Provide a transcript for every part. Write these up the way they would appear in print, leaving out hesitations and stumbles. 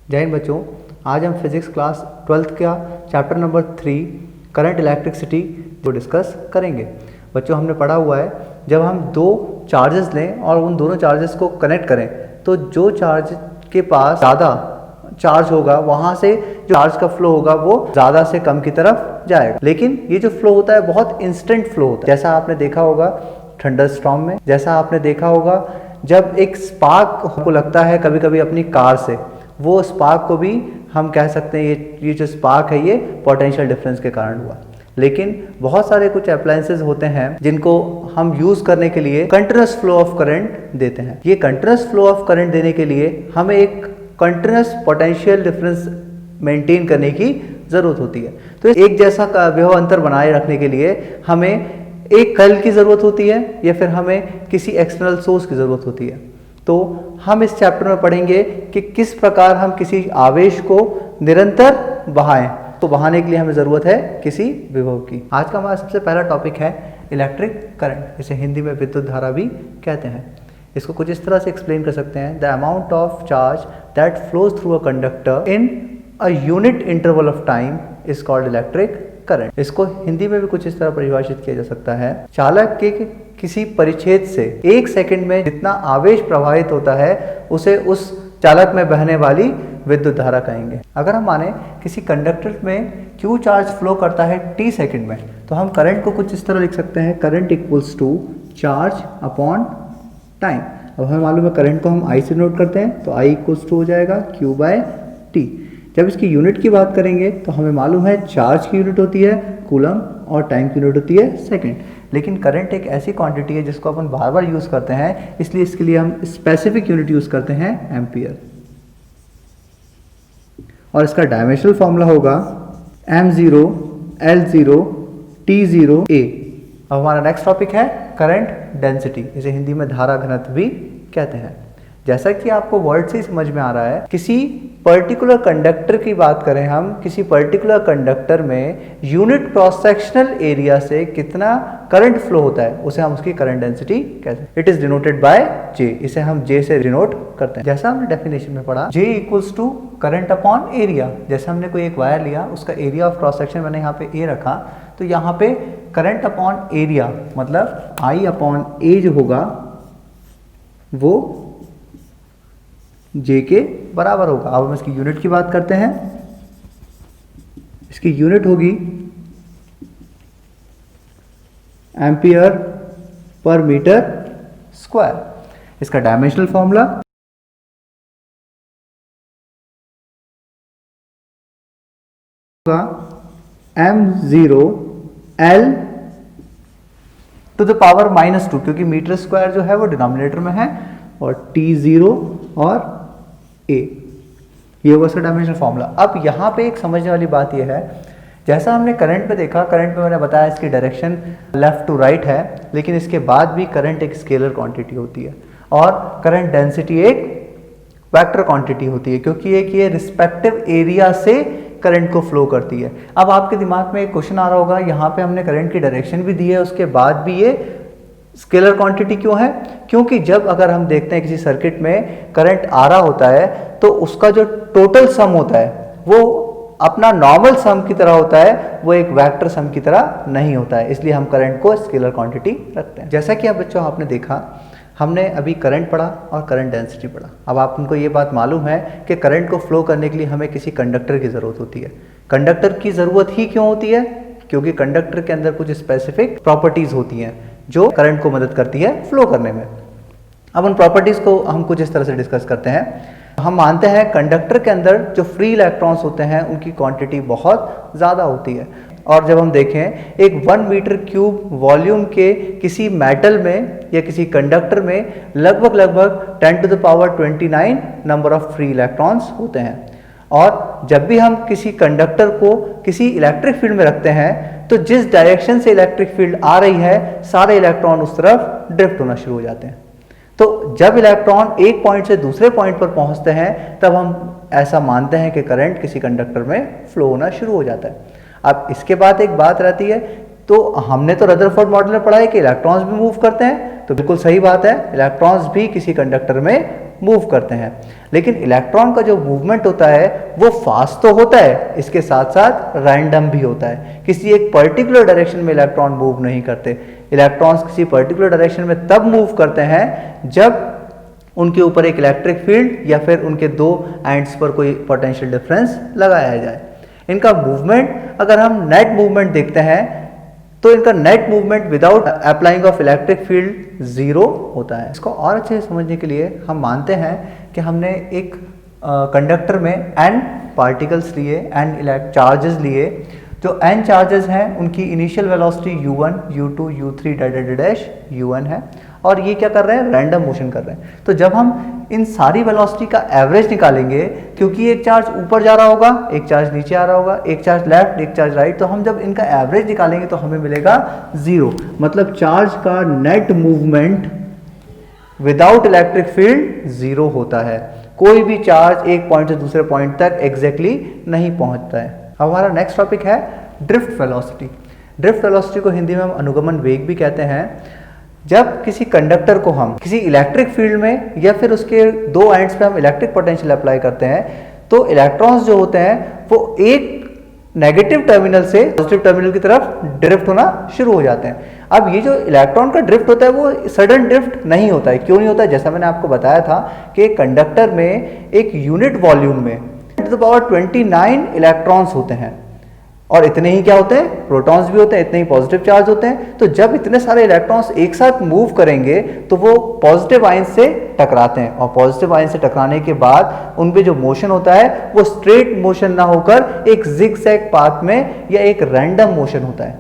जय हिंद बच्चों, आज हम फिजिक्स क्लास 12th का चैप्टर नंबर 3 करंट इलेक्ट्रिसिटी को डिस्कस करेंगे। बच्चों, हमने पढ़ा हुआ है जब हम दो चार्जेस लें और उन दोनों चार्जेस को कनेक्ट करें तो जो चार्ज के पास ज़्यादा चार्ज होगा वहाँ से जो चार्ज का फ्लो होगा वो ज़्यादा से कम की तरफ जाएगा। लेकिन ये जो फ्लो होता है बहुत इंस्टेंट फ्लो होता है, जैसा आपने देखा होगा थंडरस्टॉर्म में, जैसा आपने देखा होगा जब एक स्पार्क को लगता है कभी कभी अपनी कार से, वो स्पार्क को भी हम कह सकते हैं ये जो स्पार्क है ये पोटेंशियल डिफरेंस के कारण हुआ। लेकिन बहुत सारे कुछ अप्लायंसेस होते हैं जिनको हम यूज करने के लिए कंटिन्यूअस फ्लो ऑफ करंट देते हैं। ये कंटिन्यूअस फ्लो ऑफ करंट देने के लिए हमें एक कंटिन्यूअस पोटेंशियल डिफरेंस मेंटेन करने की जरूरत होती है। तो एक जैसा विभव अंतर बनाए रखने के लिए हमें एक कॉइल की जरूरत होती है या फिर हमें किसी एक्सटर्नल सोर्स की जरूरत होती है। तो हम इस चैप्टर में पढ़ेंगे कि किस प्रकार हम किसी आवेश को निरंतर बहाएं। तो बहाने के लिए हमें जरूरत है किसी विभव की। आज का हमारा सबसे पहला टॉपिक है इलेक्ट्रिक करंट, इसे हिंदी में विद्युत धारा भी कहते हैं। इसको कुछ इस तरह से एक्सप्लेन कर सकते हैं, the amount of charge that flows through a conductor in a unit interval of time is called electric current. इसको हिंदी में भी कुछ इस तरह परिभाषित किया जा सकता है, चालक के किसी परिच्छेद से एक सेकंड में जितना आवेश प्रवाहित होता है उसे उस चालक में बहने वाली विद्युत धारा कहेंगे। अगर हम माने किसी कंडक्टर में Q चार्ज फ्लो करता है t सेकंड में, तो हम करंट को कुछ इस तरह लिख सकते हैं, current equals to charge upon time. अब हमें मालूम है करंट को हम I से नोट करते हैं, तो I इक्वल्स टू हो जाएगा Q बाय T। जब इसकी यूनिट की बात करेंगे तो हमें मालूम है चार्ज की यूनिट होती है कूलम और टाइम की यूनिट होती है सेकंड। लेकिन करंट एक ऐसी क्वांटिटी है जिसको अपन बार बार यूज करते हैं, इसलिए इसके लिए हम स्पेसिफिक यूनिट यूज करते हैं एम्पियर, और इसका डायमेंशनल फॉर्मूला होगा m0 L0 T0 A। अब हमारा नेक्स्ट टॉपिक है करंट डेंसिटी, इसे हिंदी में धारा घनत्व भी कहते हैं। जैसा कि आपको वर्ड से ही समझ में आ रहा है, किसी पर्टिकुलर कंडक्टर की बात करें हम, किसी पर्टिकुलर कंडक्टर में यूनिट क्रॉस सेक्शनल एरिया से कितना करंट फ्लो होता है उसे हम उसकी करंट डेंसिटी कहते हैं। It is denoted by J, इसे हम J से डिनोट करते हैं। जैसा हमने डेफिनेशन में पढ़ा, J equals to current upon area. जैसे हमने कोई एक वायर लिया, उसका एरिया ऑफ क्रॉस सेक्शन मैंने यहाँ पे A रखा, तो यहाँ पे करंट अपॉन एरिया मतलब I अपॉन A जो होगा वो J के बराबर होगा। अब हम इसकी यूनिट की बात करते हैं, इसकी यूनिट होगी एम्पियर पर मीटर स्क्वायर। इसका डायमेंशनल फॉर्मूला होगा m0 L to the power -2, क्योंकि मीटर स्क्वायर जो है वो डिनोमिनेटर में है, और T0 और A, ये होगा इसका डायमेंशनल फॉर्मूला। अब यहाँ पे एक समझने वाली बात यह है, जैसा हमने करंट पे देखा, करंट में मैंने बताया इसकी डायरेक्शन लेफ्ट टू राइट है, लेकिन इसके बाद भी करंट एक स्केलर क्वांटिटी होती है और करंट डेंसिटी एक वेक्टर क्वांटिटी होती है, क्योंकि एक ये रिस्पेक्टिव एरिया से करंट को फ्लो करती है। अब आपके दिमाग में एक क्वेश्चन आ रहा होगा, यहाँ पे हमने करंट की डायरेक्शन भी दी है, उसके बाद भी ये स्केलर क्वांटिटी क्यों है? क्योंकि जब अगर हम देखते हैं किसी सर्किट में करंट आ रहा होता है तो उसका जो टोटल सम होता है वो अपना नॉर्मल सम की तरह होता है, वो एक वेक्टर सम की तरह नहीं होता है, इसलिए हम करंट को स्केलर क्वांटिटी रखते हैं। जैसा कि अब बच्चों आपने देखा, हमने अभी करंट पढ़ा और करंट डेंसिटी पढ़ा। अब आप उनको ये बात मालूम है कि करंट को फ्लो करने के लिए हमें किसी कंडक्टर की जरूरत होती है। कंडक्टर की जरूरत ही क्यों होती है? क्योंकि कंडक्टर के अंदर कुछ स्पेसिफिक प्रॉपर्टीज होती हैं जो करंट को मदद करती है फ्लो करने में। अब उन प्रॉपर्टीज को हम कुछ इस तरह से डिस्कस करते हैं। हम मानते हैं कंडक्टर के अंदर जो फ्री इलेक्ट्रॉन्स होते हैं उनकी क्वांटिटी बहुत ज़्यादा होती है, और जब हम देखें एक 1 मीटर क्यूब वॉल्यूम के किसी मेटल में या किसी कंडक्टर में लगभग 10 to the power 29 number of free electrons होते हैं। और जब भी हम किसी कंडक्टर को किसी इलेक्ट्रिक फील्ड में रखते हैं तो जिस डायरेक्शन से इलेक्ट्रिक फील्ड आ रही है सारे इलेक्ट्रॉन उस तरफ ड्रिफ्ट होना शुरू हो जाते हैं। तो जब इलेक्ट्रॉन एक पॉइंट से दूसरे पॉइंट पर पहुंचते हैं तब हम ऐसा मानते हैं कि करंट किसी कंडक्टर में फ्लो होना शुरू हो जाता है। अब इसके बाद एक बात रहती है, तो हमने तो रदरफोर्ड मॉडल में पढ़ा है कि इलेक्ट्रॉन्स भी मूव करते हैं, तो बिल्कुल सही बात है, इलेक्ट्रॉन्स भी किसी कंडक्टर में मूव करते हैं। लेकिन इलेक्ट्रॉन का जो मूवमेंट होता है वो फास्ट तो होता है, इसके साथ साथ रैंडम भी होता है। किसी एक पर्टिकुलर डायरेक्शन में इलेक्ट्रॉन मूव नहीं करते। इलेक्ट्रॉन्स किसी पर्टिकुलर डायरेक्शन में तब मूव करते हैं जब उनके ऊपर एक इलेक्ट्रिक फील्ड या फिर उनके दो एंड्स पर कोई पोटेंशियल डिफरेंस लगाया जाए। इनका मूवमेंट अगर हम नेट मूवमेंट देखते हैं तो इनका net movement without applying of electric field 0 होता है। इसको और अच्छे से समझने के लिए हम मानते हैं कि हमने एक कंडक्टर में n पार्टिकल्स लिए, n चार्जेस लिए। जो n चार्जेस हैं उनकी initial velocity u1, u2, u3 dash un है और ये क्या कर रहे हैं, रैंडम मोशन कर रहे हैं। तो जब हम इन सारी वेलोसिटी का एवरेज निकालेंगे, क्योंकि एक चार्ज ऊपर जा रहा होगा, एक चार्ज नीचे आ रहा होगा, एक चार्ज लेफ्ट, एक चार्ज राइट, तो हम जब इनका एवरेज निकालेंगे तो हमें मिलेगा 0। मतलब चार्ज का net movement without electric field 0 होता है। कोई भी चार्ज एक पॉइंट से दूसरे पॉइंट तक एग्जैक्टली नहीं पहुंचता है। अब हमारा नेक्स्ट टॉपिक है ड्रिफ्ट वेलोसिटी। ड्रिफ्ट वेलोसिटी को हिंदी में हम अनुगमन वेग भी कहते हैं। जब किसी कंडक्टर को हम किसी इलेक्ट्रिक फील्ड में या फिर उसके दो एंड्स पे हम इलेक्ट्रिक पोटेंशियल अप्लाई करते हैं तो इलेक्ट्रॉन्स जो होते हैं वो एक नेगेटिव टर्मिनल से पॉजिटिव टर्मिनल की तरफ ड्रिफ्ट होना शुरू हो जाते हैं। अब ये जो इलेक्ट्रॉन का ड्रिफ्ट होता है वो सडन ड्रिफ्ट नहीं होता है। क्यों नहीं होता है? जैसा मैंने आपको बताया था कि कंडक्टर में एक यूनिट वॉल्यूम में 10 to the power 29 इलेक्ट्रॉन्स होते हैं और इतने ही क्या होते हैं, प्रोटॉन्स भी होते हैं, इतने ही पॉजिटिव चार्ज होते हैं। तो जब इतने सारे इलेक्ट्रॉन्स एक साथ मूव करेंगे तो वो पॉजिटिव आयन से टकराते हैं और पॉजिटिव आयन से टकराने के बाद उन पे जो मोशन होता है वो स्ट्रेट मोशन ना होकर एक जिगजैग पाथ में या एक रैंडम मोशन होता है।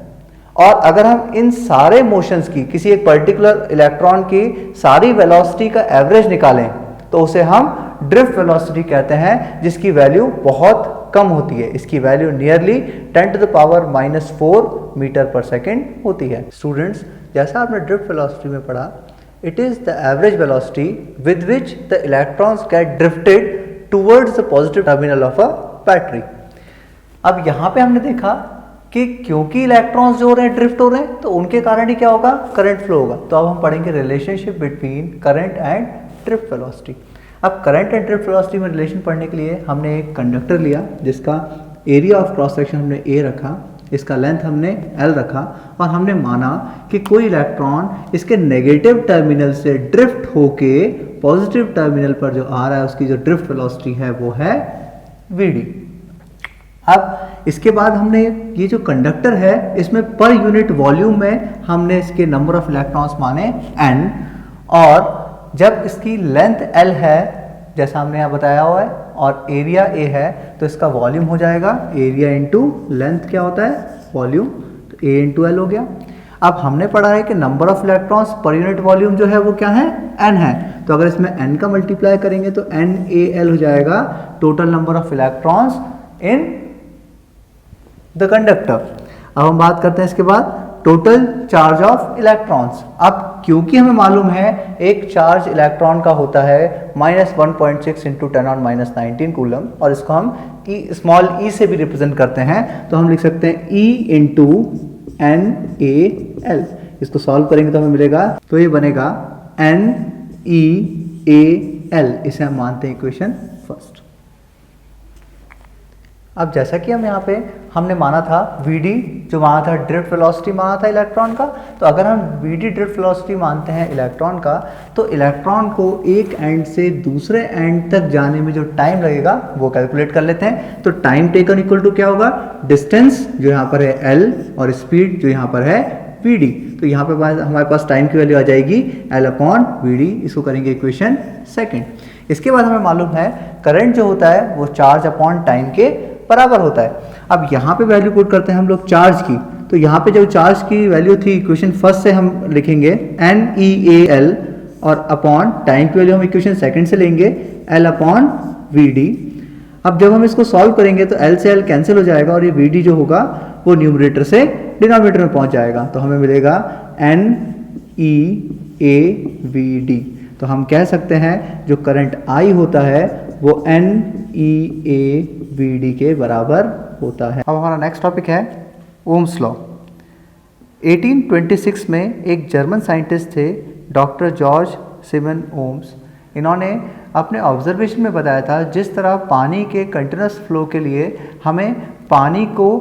और अगर हम इन सारे मोशंस की किसी एक पर्टिकुलर इलेक्ट्रॉन की सारी वेलोसिटी का एवरेज निकालें तो उसे हम ड्रिफ्ट वेलोसिटी कहते हैं, जिसकी वैल्यू बहुत कम होती है। इसकी value nearly 10 to the power -4 metre पर सेकेंड होती है। स्टूडेंट्स, जैसा आपने ड्रिफ्ट वेलोसिटी में पढ़ा, it is the average velocity with which the electrons get drifted towards the positive terminal of a battery. अब यहाँ पे हमने देखा कि क्योंकि इलेक्ट्रॉन्स जो हो रहे हैं ड्रिफ्ट हो रहे हैं तो उनके कारण ही क्या होगा, करंट फ्लो होगा। तो अब हम पढ़ेंगे relationship between current and drift velocity. अब करंट एंड ड्रिफ्ट वेलोसिटी में रिलेशन पढ़ने के लिए हमने एक कंडक्टर लिया जिसका एरिया ऑफ क्रॉस सेक्शन हमने A रखा, इसका लेंथ हमने L रखा और हमने माना कि कोई इलेक्ट्रॉन इसके नेगेटिव टर्मिनल से ड्रिफ्ट होके पॉजिटिव टर्मिनल पर जो आ रहा है उसकी जो ड्रिफ्ट वेलोसिटी है वो है Vd। अब इसके बाद हमने ये जो कंडक्टर है इसमें पर यूनिट वॉल्यूम में हमने इसके नंबर ऑफ इलेक्ट्रॉन्स माने n और जब इसकी लेंथ L है जैसा हमने यहाँ बताया हुआ है और एरिया A है तो इसका वॉल्यूम हो जाएगा एरिया इंटू लेंथ क्या होता है, वॉल्यूम, तो A इंटू L हो गया। अब हमने पढ़ा है कि number of electrons per unit volume जो है वो क्या है, n है। तो अगर इसमें n का मल्टीप्लाई करेंगे तो NaL हो जाएगा total number of electrons in the conductor. अब हम बात करते हैं इसके बाद टोटल चार्ज ऑफ इलेक्ट्रॉन्स। अब क्योंकि हमें मालूम है एक चार्ज इलेक्ट्रॉन का होता है -1.6 इंटू 10⁻⁻19 कूलम और इसको हम स्मॉल e से भी रिप्रेजेंट करते हैं तो हम लिख सकते हैं E इंटू NaL। इसको सॉल्व करेंगे तो हमें मिलेगा, तो ये बनेगा NeAL। इसे हम मानते हैं इक्वेशन फर्स्ट। अब जैसा कि हम यहाँ पे हमने माना था Vd, जो माना था ड्रिफ्ट वेलोसिटी माना था इलेक्ट्रॉन का, तो अगर हम Vd ड्रिफ्ट वेलोसिटी मानते हैं इलेक्ट्रॉन का तो इलेक्ट्रॉन को एक एंड से दूसरे एंड तक जाने में जो टाइम लगेगा वो कैलकुलेट कर लेते हैं। तो टाइम टेकन इक्वल टू क्या होगा, डिस्टेंस जो यहाँ पर है L और स्पीड जो यहाँ पर है Vd। तो यहाँ पे हमारे पास टाइम की वैल्यू आ जाएगी L/Vd। इसको करेंगे इक्वेशन सेकेंड। इसके बाद हमें मालूम है करंट जो होता है वो चार्ज अपॉन टाइम के बराबर होता है। अब यहाँ पे वैल्यू पुट करते हैं हम लोग चार्ज की, तो यहाँ पे जो चार्ज की वैल्यू थी इक्वेशन फर्स्ट से हम लिखेंगे NeAL और अपॉन टाइम की वैल्यू हम इक्वेशन सेकंड से लेंगे L/Vd। अब जब हम इसको सॉल्व करेंगे तो L से L कैंसिल हो जाएगा और ये Vd जो होगा वो न्यूमरेटर से डिनोमिनेटर में पहुंच जाएगा तो हमें मिलेगा NeAVd। तो हम कह सकते हैं जो करंट I होता है वो NeAVd के बराबर होता है। अब हमारा नेक्स्ट टॉपिक है ओम्स लॉ। 1826 में एक जर्मन साइंटिस्ट थे डॉक्टर जॉर्ज सिमन ओम्स, इन्होंने अपने ऑब्जर्वेशन में बताया था जिस तरह पानी के कंटिन्यूस फ्लो के लिए हमें पानी को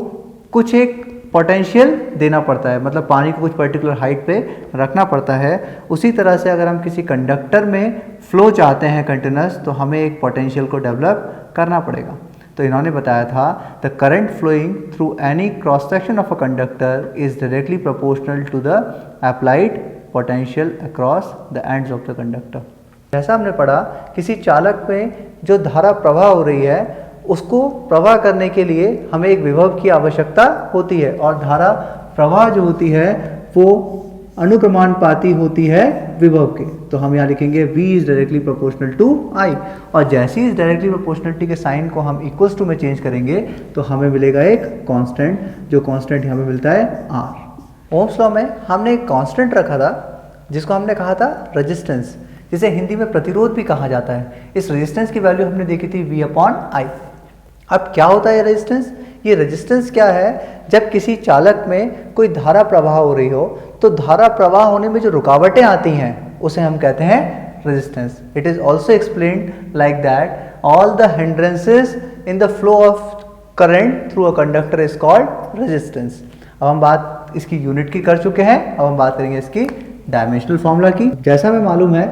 कुछ एक पोटेंशियल देना पड़ता है, मतलब पानी को कुछ पर्टिकुलर हाइट पे रखना पड़ता है, उसी तरह से अगर हम किसी कंडक्टर में फ्लो चाहते हैं कंटिन्यूस तो हमें एक पोटेंशियल को डेवलप करना पड़ेगा। तो इन्होंने बताया था the current flowing through any cross section of a conductor is directly proportional to the applied potential across the ends of the conductor. जैसा हमने पढ़ा, किसी चालक में जो धारा प्रवाह हो रही है उसको प्रवाह करने के लिए हमें एक विभव की आवश्यकता होती है, और धारा प्रवाह जो होती है वो अनुक्रमानुपाती होती है विभव के। तो हम यहाँ लिखेंगे V is directly proportional to I, और जैसे ही इस डायरेक्टली प्रोपोर्शनलिटी के साइन को हम इक्वल्स टू में चेंज करेंगे तो हमें मिलेगा एक कांस्टेंट, जो कांस्टेंट हमें मिलता है R। ओम्स लॉ में हमने एक कांस्टेंट रखा था जिसको हमने कहा था रेजिस्टेंस, जिसे हिंदी में प्रतिरोध भी कहा जाता है। इस रेजिस्टेंस की वैल्यू हमने देखी थी V/I। अब क्या होता है रेजिस्टेंस? ये रेजिस्टेंस क्या है? जब किसी चालक में कोई धारा प्रवाह हो रही हो तो धारा प्रवाह होने में जो रुकावटें आती हैं उसे हम कहते हैं resistance. It is also explained like that all the hindrances in the flow of current through a conductor is called resistance. अब हम बात इसकी यूनिट की कर चुके हैं, अब हम बात करेंगे इसकी डायमेंशनल फॉर्मूला की। जैसा हमें मालूम है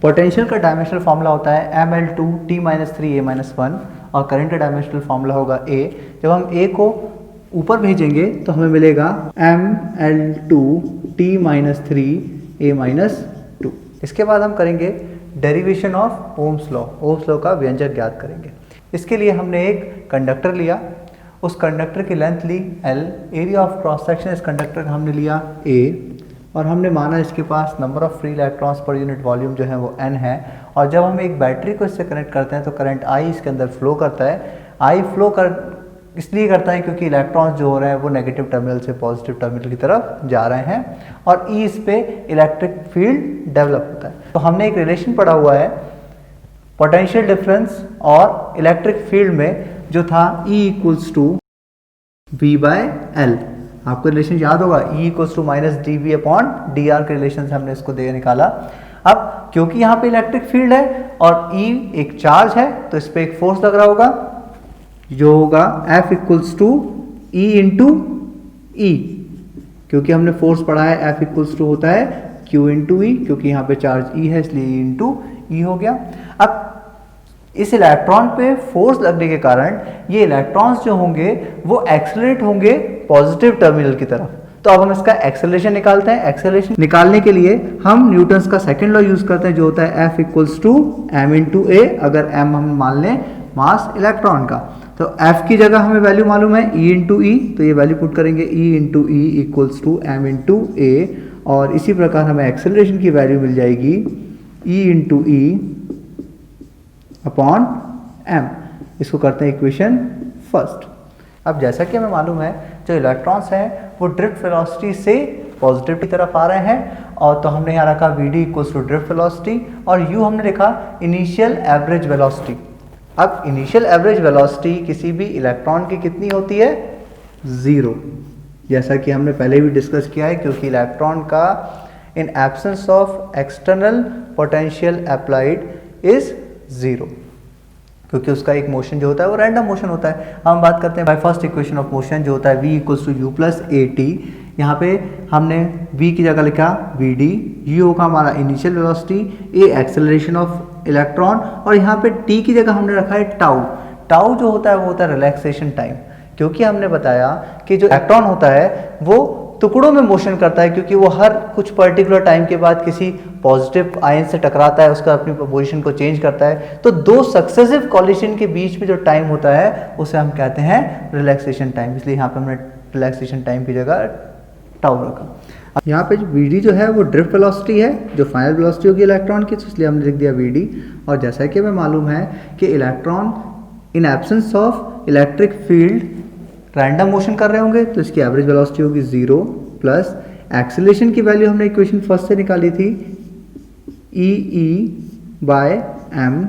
पोटेंशियल का डायमेंशनल फॉर्मूला होता है mL2T-3A-1 और करंट का डायमेंशनल फॉर्मूला होगा A। जब हम A को ऊपर भेजेंगे तो हमें मिलेगा mL2T-3A-2। इसके बाद हम करेंगे derivation of Ohm's law. Ohm's law का व्यंजक ज्ञात करेंगे। इसके लिए हमने एक कंडक्टर लिया, उस कंडक्टर की लेंथ ली L, area of cross section इस कंडक्टर का हमने लिया A, और हमने माना इसके पास number of free electrons per unit volume जो है वो n है, और जब हम एक बैटरी को इससे कनेक्ट करते हैं तो करंट I इसके अंदर फ्लो करता है। I फ्लो कर इसलिए करता है क्योंकि इलेक्ट्रॉन्स जो हो रहे हैं वो नेगेटिव टर्मिनल से पॉजिटिव टर्मिनल की तरफ जा रहे हैं, और E इस पे इलेक्ट्रिक फील्ड डेवलप होता है। तो हमने एक रिलेशन पढ़ा हुआ है पोटेंशियल डिफरेंस और इलेक्ट्रिक फील्ड में, जो था E इक्वल्स टू V/L। आपको रिलेशन याद होगा, E इक्वल्स टू -dV/dr के रिलेशन से हमने इसको दे निकाला। अब क्योंकि यहाँ पे इलेक्ट्रिक फील्ड है और E एक चार्ज है तो इस पे एक फोर्स लग रहा होगा जो होगा F equals to E into E। क्योंकि हमने फोर्स पढ़ा है F इक्वल्स टू होता है Q इंटू E, क्योंकि यहाँ पे चार्ज E है इसलिए E इंटू E हो गया। अब इस इलेक्ट्रॉन पे फोर्स लगने के कारण ये इलेक्ट्रॉन्स जो होंगे वो एक्सेलरेट होंगे पॉजिटिव टर्मिनल की तरफ। तो अब हम इसका एक्सेलरेशन निकालते हैं। एक्सेलरेशन निकालने के लिए हम न्यूटन्स का सेकंड लॉ यूज करते हैं जो होता है F equals to m into A. अगर m हम मान लें मास इलेक्ट्रॉन का, तो F की जगह हमें वैल्यू मालूम है E इंटू ई, तो ये वैल्यू पुट करेंगे E into E equals to m into A, और इसी प्रकार हमें एक्सेलरेशन की वैल्यू मिल जाएगी E इंटू ई अपॉन m। इसको करते हैं इक्वेशन फर्स्ट। अब जैसा कि हमें मालूम है जो इलेक्ट्रॉन्स हैं वो ड्रिफ्ट वेलोसिटी से पॉजिटिव की तरफ आ रहे हैं, और तो हमने यहाँ रखा Vd equals to drift velocity, और U हमने लिखा इनिशियल एवरेज वेलोसिटी। अब इनिशियल एवरेज वेलोसिटी किसी भी इलेक्ट्रॉन की कितनी होती है? 0, जैसा कि हमने पहले भी डिस्कस किया है, क्योंकि इलेक्ट्रॉन का in absence of external potential applied is 0, क्योंकि उसका एक मोशन जो होता है वो रैंडम मोशन होता है। हम बात करते हैं by first equation of motion जो होता है V equals to U plus AT। यहाँ पे हमने V की जगह लिखा Vd, U होगा हमारा initial velocity, A acceleration of electron, और यहाँ पे T की जगह हमने रखा है टाउ। टाउ जो होता है वो होता है रिलैक्सेशन टाइम, क्योंकि हमने बताया कि जो इलेक्ट्रॉन होता है वो टुकड़ों में मोशन करता है, क्योंकि वो हर कुछ पर्टिकुलर टाइम के बाद किसी पॉजिटिव आयन से टकराता है, उसका अपनी पोजीशन को चेंज करता है। तो दो सक्सेसिव कॉलिजन के बीच में जो टाइम होता है उसे हम कहते हैं रिलैक्सेशन टाइम, इसलिए यहाँ पे हमने रिलैक्सेशन टाइम की जगह टाउ रखा। अब यहाँ पे Vd जो है वो ड्रिफ्ट वेलोसिटी है, जो फाइनल वेलोसिटी होगी इलेक्ट्रॉन की, तो इसलिए हमने लिख दिया Vd। और जैसा कि हमें मालूम है कि electron in absence of electric field random motion कर रहे होंगे, तो इसकी एवरेज वेलोसिटी होगी 0 प्लस एक्सेलरेशन की वैल्यू हमने इक्वेशन फर्स्ट से निकाली थी E/m,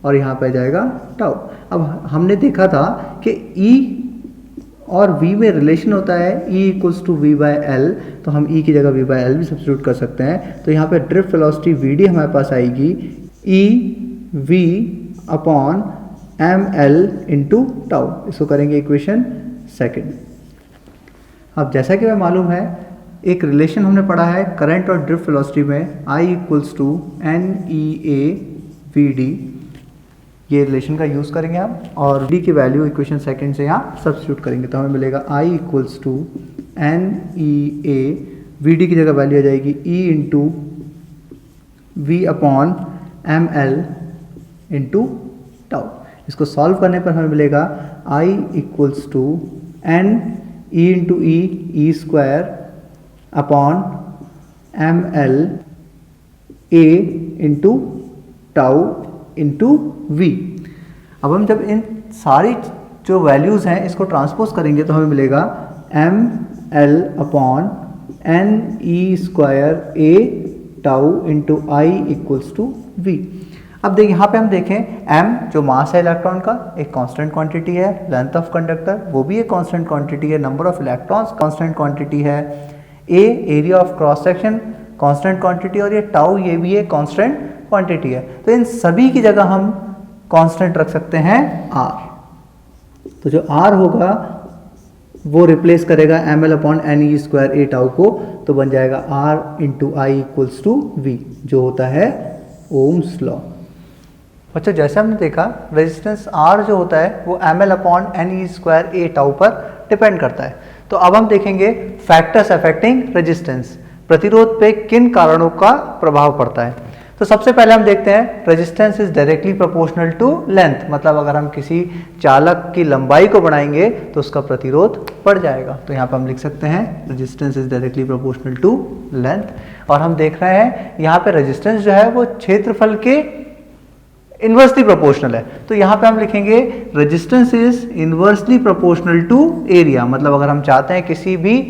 और यहाँ पे जाएगा टाउ। अब हमने देखा था कि E और V में रिलेशन होता है E इक्वल्स टू V/L, तो हम E की जगह V/L भी सब्स्टिट्यूट कर सकते हैं। तो यहाँ पे ड्रिफ्ट वेलोसिटी Vd हमारे पास आएगी E V upon M L into tau. इसको करेंगे इक्वेशन सेकेंड। अब जैसा कि हमें मालूम है, एक रिलेशन हमने पढ़ा है करंट और ड्रिफ्ट वेलोसिटी में, I equals to N E A V D. ये रिलेशन का यूज़ करेंगे हम और डी की वैल्यू इक्वेशन सेकंड से यहाँ सब्स्टिट्यूट करेंगे, तो हमें मिलेगा I equals to N E A V D की जगह वैल्यू आ जाएगी E into V upon M L into tau. इसको सॉल्व करने पर हमें मिलेगा I equals to N E into E square upon M L A into tau into V. अब हम जब इन सारी जो वैल्यूज़ हैं इसको ट्रांसपोज करेंगे तो हमें मिलेगा M L upon N E square A tau into I equals to V. अब देखिए यहाँ पे हम देखें m जो मास है इलेक्ट्रॉन का एक कांस्टेंट क्वांटिटी है, लेंथ ऑफ कंडक्टर वो भी एक कांस्टेंट क्वांटिटी है, number of electrons constant quantity है, a area of cross section constant quantity और ये टाउ ये भी एक कांस्टेंट क्वांटिटी है। तो इन सभी की जगह हम कांस्टेंट रख सकते हैं r। तो जो r होगा वो रिप्लेस करेगा M L upon N E square A tau को, तो बन जाएगा r into I equals to V जो होता है ओम्स लॉ। बच्चों जैसे हमने देखा रेजिस्टेंस R जो होता है वो M L upon N E square A tau पर डिपेंड करता है। तो अब हम देखेंगे फैक्टर्स अफेक्टिंग रेजिस्टेंस, प्रतिरोध पे किन कारणों का प्रभाव पड़ता है। तो सबसे पहले हम देखते हैं resistance is directly proportional to length, मतलब अगर हम किसी चालक की लंबाई को बढ़ाएंगे तो उसका प्रतिरोध बढ़ जाएगा। तो यहाँ पर हम लिख सकते हैं resistance is directly proportional to length. और हम देख रहे हैं यहाँ पे रेजिस्टेंस जो है वो क्षेत्रफल के इन्वर्सली प्रोपोर्शनल है। तो यहाँ पे हम लिखेंगे resistance is inversely proportional to area, मतलब अगर हम चाहते हैं किसी भी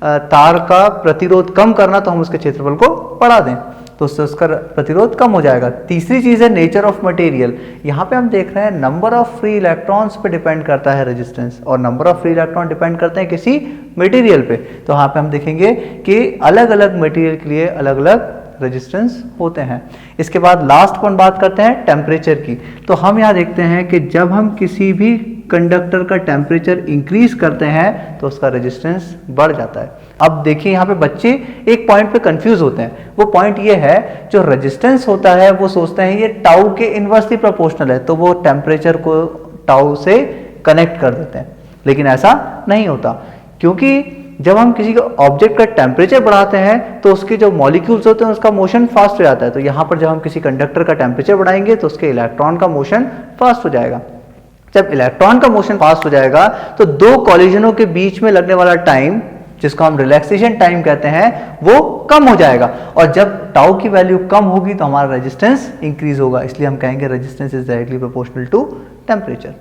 तार का प्रतिरोध कम करना तो हम उसके क्षेत्रफल को बढ़ा दें तो उससे उसका प्रतिरोध कम हो जाएगा। तीसरी चीज़ है नेचर ऑफ मटेरियल। यहाँ पे हम देख रहे हैं नंबर ऑफ फ्री इलेक्ट्रॉन्स पे डिपेंड करता है रेजिस्टेंस, और number of free electron depend करते हैं किसी मटेरियल पे। तो यहाँ पे हम देखेंगे कि अलग अलग मटेरियल के लिए अलग अलग रेजिस्टेंस होते हैं। इसके बाद लास्ट पर बात करते हैं टेम्परेचर की। तो हम यहाँ देखते हैं कि जब हम किसी भी कंडक्टर का टेम्परेचर इंक्रीज करते हैं तो उसका रेजिस्टेंस बढ़ जाता है। अब देखिए यहाँ पे बच्चे एक पॉइंट पे कंफ्यूज होते हैं, वो पॉइंट ये है जो रेजिस्टेंस होता है वो सोचते हैं ये टाउ के इन्वर्सली प्रोपोर्शनल है, तो वो टेम्परेचर को टाउ से कनेक्ट कर देते हैं, लेकिन ऐसा नहीं होता, क्योंकि जब हम किसी ऑब्जेक्ट का टेम्परेचर बढ़ाते हैं तो उसके जो मॉलिक्यूल्स होते हैं उसका मोशन फास्ट हो जाता है। तो यहाँ पर जब हम किसी कंडक्टर का टेम्परेचर बढ़ाएंगे तो उसके इलेक्ट्रॉन का मोशन फास्ट हो जाएगा। जब इलेक्ट्रॉन का मोशन फास्ट हो जाएगा तो दो कॉलिजनों के बीच में लगने वाला टाइम, जिसको हम रिलैक्सेशन टाइम कहते हैं, वो कम हो जाएगा, और जब टाउ की वैल्यू कम होगी तो हमारा रेजिस्टेंस इंक्रीज होगा। इसलिए हम कहेंगे resistance is directly proportional to temperature.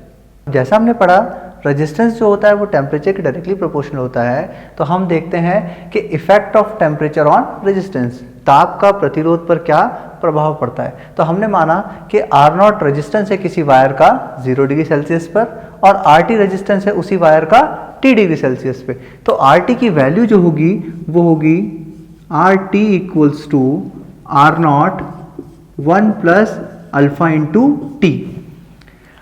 जैसा हमने पढ़ा रेजिस्टेंस जो होता है वो टेम्परेचर के डायरेक्टली प्रोपोर्शनल होता है। तो हम देखते हैं कि effect of temperature on resistance, ताप का प्रतिरोध पर क्या प्रभाव पड़ता है। तो हमने माना कि R0 रेजिस्टेंस है किसी वायर का 0 डिग्री सेल्सियस पर, और RT रेजिस्टेंस है उसी वायर का T डिग्री सेल्सियस पे। तो RT की वैल्यू जो होगी वो होगी RT equals to R0 1 plus alpha into T।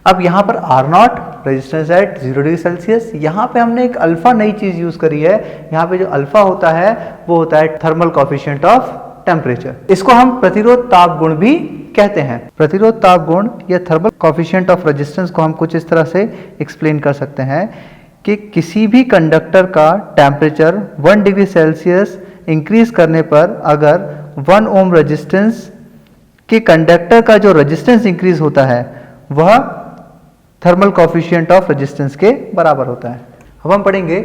अब यहाँ पर R0 resistance at 0 degree Celsius, यहाँ पे हमने एक अल्फा नई चीज यूज करी है। यहाँ पे जो अल्फा होता है वो होता है थर्मल कोफिशिएंट ऑफ टेम्परेचर। इसको हम प्रतिरोध ताप गुण भी कहते हैं। प्रतिरोध ताप गुण या थर्मल कोफिशिएंट ऑफ रेजिस्टेंस को हम कुछ इस तरह से एक्सप्लेन कर सकते हैं कि किसी भी कंडक्टर का टेम्परेचर 1 डिग्री सेल्सियस इंक्रीज करने पर अगर 1 ओम रेजिस्टेंस के कंडक्टर का जो रेजिस्टेंस इंक्रीज होता है वह थर्मल कोफिशिएंट ऑफ रेजिस्टेंस के बराबर होता है। अब हम पढ़ेंगे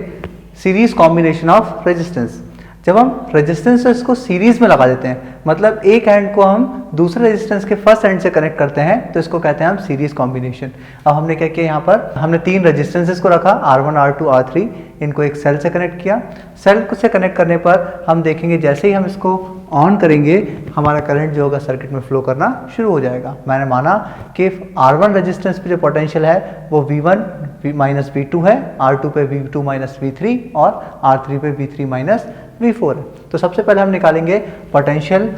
सीरीज कॉम्बिनेशन ऑफ रेजिस्टेंस। जब हम रेजिस्टेंसेस को सीरीज में लगा देते हैं, मतलब एक एंड को हम दूसरे रेजिस्टेंस के फर्स्ट एंड से कनेक्ट करते हैं, तो इसको कहते हैं हम सीरीज कॉम्बिनेशन। अब हमने क्या किया, यहाँ पर हमने 3 रेजिस्टेंसेस को रखा R1 R2 R3, इनको एक सेल से कनेक्ट किया। सेल से कनेक्ट करने पर हम देखेंगे जैसे ही हम इसको ऑन करेंगे हमारा करंट जो होगा सर्किट में फ्लो करना शुरू हो जाएगा। मैंने माना कि R1 रेजिस्टेंस पे जो पोटेंशियल है वो V1 माइनस V2 है, R2 पे V2 माइनस V3 और R3 पे V3 माइनस V4 है। तो सबसे पहले हम निकालेंगे पोटेंशियल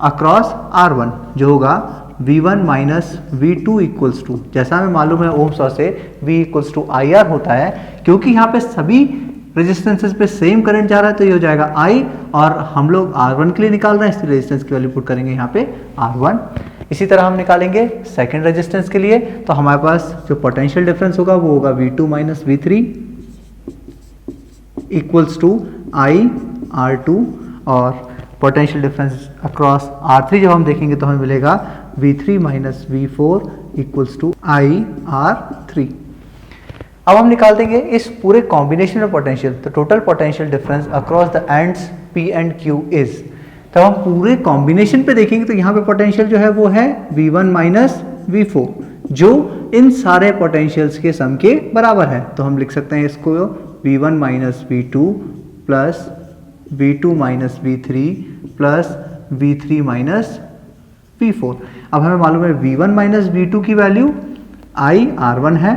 अक्रॉस R1 जो होगा V1 minus V2 equals to, जैसा हमें मालूम है ओम्स लॉ से V इक्वल्स टू IR होता है, क्योंकि यहाँ पे सभी रेजिस्टेंसेस पे सेम करंट जा रहा है तो ये हो जाएगा I, और हम लोग R1 के लिए निकाल रहे हैं इसलिए रेजिस्टेंस की वैल्यू पुट करेंगे यहाँ पे R1। इसी तरह हम निकालेंगे सेकेंड रेजिस्टेंस के लिए, तो हमारे पास जो पोटेंशियल डिफरेंस होगा वो होगा V2 minus V3 equals to IR2, और पोटेंशियल डिफरेंस अक्रॉस R3 जब हम देखेंगे तो हमें मिलेगा V3 minus V4 equals to IR3। अब हम निकाल देंगे इस पूरे कॉम्बिनेशन में पोटेंशियल, तो total potential difference across the ends P and Q is, तब हम पूरे कॉम्बिनेशन पे देखेंगे तो यहाँ पे पोटेंशियल जो है वो है V1 माइनस V4, जो इन सारे पोटेंशियल्स के सम के बराबर है। तो हम लिख सकते हैं इसको V1 minus V2 plus V2 minus V3 plus V3 minus V4। अब हमें मालूम है V1 माइनस V2 की वैल्यू IR1 है,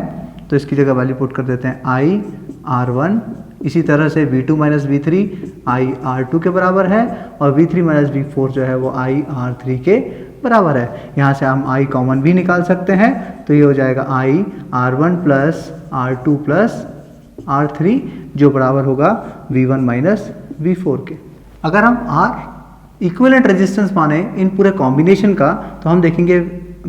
तो इसकी जगह वैल्यू पुट कर देते हैं IR1। इसी तरह से V2 माइनस V3 IR2 के बराबर है, और V3 माइनस V4 जो है वो IR3 के बराबर है। यहाँ से हम I कॉमन भी निकाल सकते हैं, तो ये हो जाएगा IR1 plus R2 plus R3, जो बराबर होगा V1 माइनस V4 के। अगर हम R इक्विवेलेंट रेजिस्टेंस माने इन पूरे कॉम्बिनेशन का, तो हम देखेंगे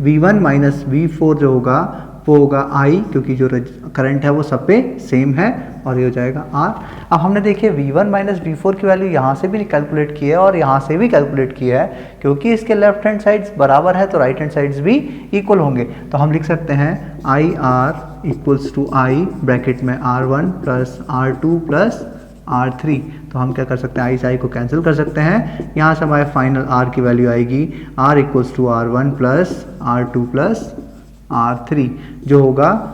V1 माइनस V4 जो होगा वो होगा I, क्योंकि जो करंट है वो सब पे सेम है, और ये हो जाएगा R। अब हमने देखिए V1 माइनस V4 की वैल्यू यहाँ से भी कैलकुलेट की है और यहाँ से भी कैलकुलेट की है, क्योंकि इसके लेफ्ट हैंड साइड्स बराबर है तो राइट हैंड साइड्स भी इक्वल होंगे। तो हम लिख सकते हैं IR equals to I bracket में R1 plus R2 plus R3। तो हम क्या कर सकते हैं, I से I को कैंसिल कर सकते हैं, यहाँ से हमारे फाइनल R की वैल्यू आएगी R equals to R1 plus R2 plus R3, जो होगा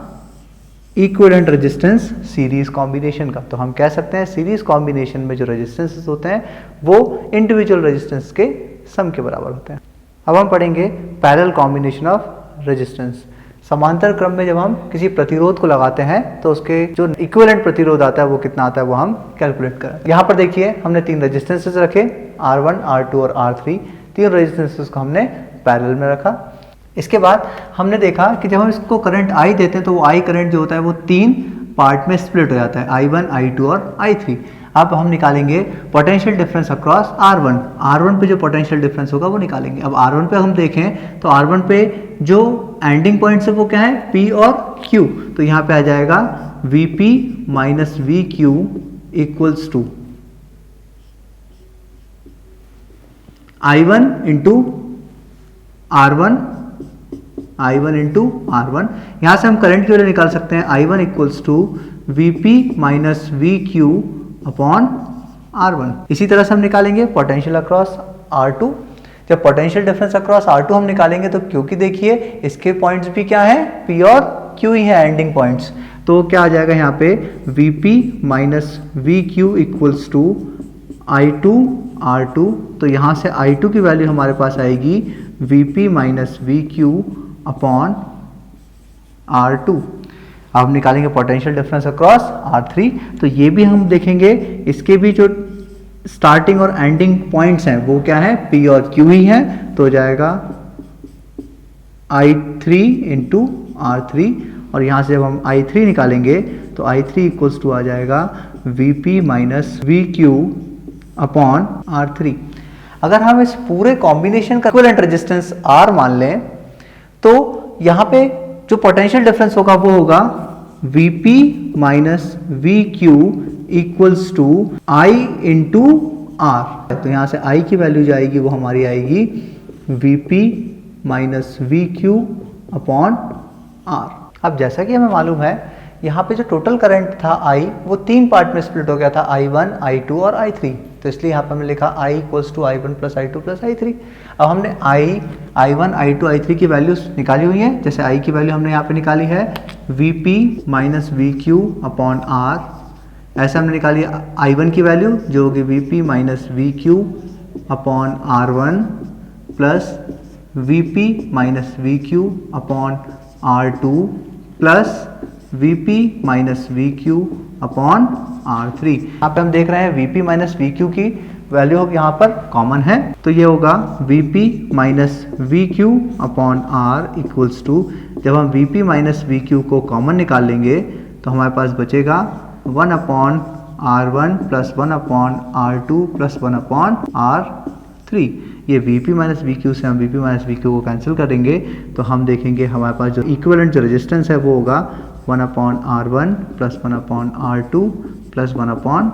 इक्विवेलेंट रेजिस्टेंस सीरीज कॉम्बिनेशन का। तो हम कह सकते हैं सीरीज कॉम्बिनेशन में जो रेजिस्टेंसेस होते हैं वो इंडिविजुअल रेजिस्टेंस के सम के बराबर होते हैं। अब हम पढ़ेंगे पैरेलल कॉम्बिनेशन ऑफ रेजिस्टेंस। समांतर क्रम में जब हम किसी प्रतिरोध को लगाते हैं तो उसके जो इक्विवेलेंट प्रतिरोध आता है वो कितना आता है वो हम कैलकुलेट करें। यहाँ पर देखिए हमने तीन रेजिस्टेंसेस रखे, R1, R2 और R3। तीन रेजिस्टेंसेस को हमने पैरेलल में रखा। इसके बाद हमने देखा कि जब हम इसको करंट I देते हैं तो वो I करंट जो होता है वो तीन पार्ट में स्प्लिट हो जाता है, I1, I2 और I3। अब हम निकालेंगे potential difference across R1। R1 पे जो पोटेंशियल डिफरेंस होगा वो निकालेंगे। अब R1 पे हम देखें तो R1 पे जो एंडिंग पॉइंट्स है वो क्या है, P और Q। तो यहाँ पे आ जाएगा VP minus VQ equals to I1 into R1, यहाँ से हम करंट की वैल्यू निकाल सकते हैं I1 equals to VP minus VQ upon R1। इसी तरह से हम निकालेंगे पोटेंशियल अक्रॉस R2। जब पोटेंशियल डिफरेंस अक्रॉस R2 हम निकालेंगे तो क्योंकि देखिए इसके पॉइंट्स भी क्या है, P और Q ही है एंडिंग पॉइंट्स, तो क्या आ जाएगा यहाँ पे VP minus VQ equals to I2 R2। तो यहाँ से I2 की वैल्यू हमारे पास आएगी VP minus VQ upon R2। अब हम निकालेंगे पोटेंशियल डिफरेंस अक्रॉस R3। तो ये भी हम देखेंगे इसके भी जो स्टार्टिंग और एंडिंग पॉइंट्स हैं वो क्या है, P और Q ही है। तो हो जाएगा I3 इंटू R3, और यहाँ से जब हम I3 निकालेंगे तो I3 इक्वल्स टू आ जाएगा VP minus VQ upon R3। अगर हम इस पूरे कॉम्बिनेशन का इक्विवेलेंट रेजिस्टेंस R मान लें तो यहाँ पे जो पोटेंशियल डिफरेंस होगा वो होगा VP minus VQ equals to I into R। तो यहाँ से I की वैल्यू जो आएगी वो हमारी आएगी VP minus VQ upon R। अब जैसा कि हमें मालूम है यहाँ पे जो टोटल करंट था I वो तीन पार्ट में स्प्लिट हो गया था, I1, I2 और I3। तो इसलिए यहाँ पर हमने लिखा I equals to I1 plus I2 plus I3। अब हमने I1, I2, I3 की वैल्यूज निकाली हुई है। जैसे I की वैल्यू हमने यहाँ पे निकाली है VP minus VQ upon R। ऐसे हमने निकाली I1 की वैल्यू जो होगी VP minus VQ upon R1 plus VP minus VQ upon R2 plus VP minus VQ upon R3। यहाँ पे हम देख रहे हैं VP माइनस VQ की वैल्यू अब यहाँ पर कॉमन है, तो ये होगा Vp minus V Q upon R equals to, जब हम Vp माइनस वी क्यू को कॉमन निकाल लेंगे तो हमारे पास बचेगा 1 upon R1 plus 1 upon R2 plus 1 upon R3। ये Vp माइनस वी क्यू से हम Vp माइनस वी क्यू को कैंसिल करेंगे तो हम देखेंगे हमारे पास जो इक्विवेलेंट जो रेजिस्टेंस है वो होगा 1 upon R1 plus 1 upon R2 plus 1 upon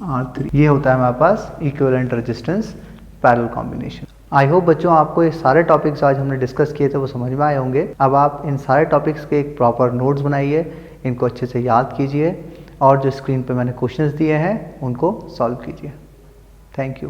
R3। ये होता है हमारे पास equivalent resistance parallel combination. I hope बच्चों आपको ये सारे टॉपिक्स आज हमने डिस्कस किए थे वो समझ में आए होंगे। अब आप इन सारे टॉपिक्स के एक प्रॉपर नोट्स बनाइए, इनको अच्छे से याद कीजिए और जो स्क्रीन पे मैंने क्वेश्चंस दिए हैं उनको सॉल्व कीजिए। Thank you.